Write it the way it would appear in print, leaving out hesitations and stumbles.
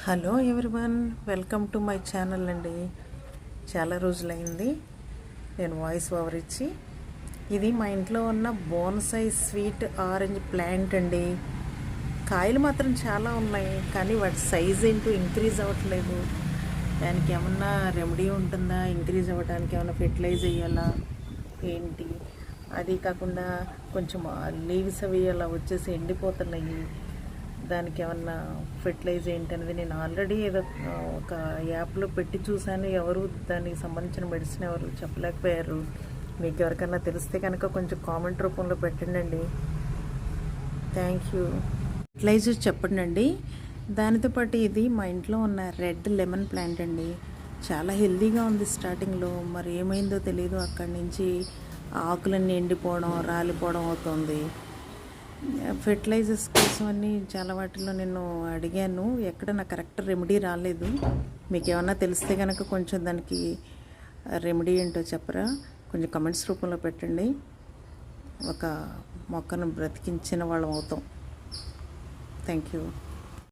Hello everyone, welcome to my channel అండి. చాలా రోజులైంది నేను వాయిస్ ఓవర్ ఇచ్చి. ఇది మా ఇంట్లో ఉన్న బోన్సై స్వీట్ ఆరెంజ్ ప్లాంట్ అండి. కాయలు మాత్రం చాలా ఉన్నాయి, కానీ వాటి సైజ్ ఏంటో ఇంక్రీజ్ అవ్వట్లేదు. దానికి ఏమన్నా రెమెడీ ఉంటుందా? ఇంక్రీజ్ అవ్వడానికి ఏమైనా ఫెర్టిలైజ్ చేయాలా ఏంటి? అది కాకుండా కొంచెం లీవ్స్ అవి అలా వచ్చేసి ఎండిపోతున్నాయి. దానికి ఏమన్నా ఫెర్టిలైజ్ ఏంటనేది నేను ఆల్రెడీ ఏదో ఒక యాప్లో పెట్టి చూశాను. ఎవరు దానికి సంబంధించిన మెడిసిన్ ఎవరు చెప్పలేకపోయారు. మీకు ఎవరికైనా తెలిస్తే కనుక కొంచెం కామెంట్ రూపంలో పెట్టండి. Thank you. ఫెర్టిలైజర్ చెప్పండి అండి. దానితో పాటు ఇది మా ఇంట్లో ఉన్న రెడ్ లెమన్ ప్లాంట్ అండి. చాలా హెల్తీగా ఉంది స్టార్టింగ్లో, మరి ఏమైందో తెలియదు. అక్కడి నుంచి ఆకులన్నీ ఎండిపోవడం, రాలిపోవడం అవుతుంది. ఫెర్టిలైజర్స్ కోసం అన్నీ చాలా వాటిల్లో నేను అడిగాను, ఎక్కడ నాకు కరెక్ట్ రెమెడీ రాలేదు. మీకు ఏమన్నా తెలిస్తే కనుక కొంచెం దానికి రెమెడీ ఏంటో చెప్పరా? కొంచెం కమెంట్స్ రూపంలో పెట్టండి. ఒక మొక్కను బ్రతికించిన వాళ్ళం అవుతాం. Thank you.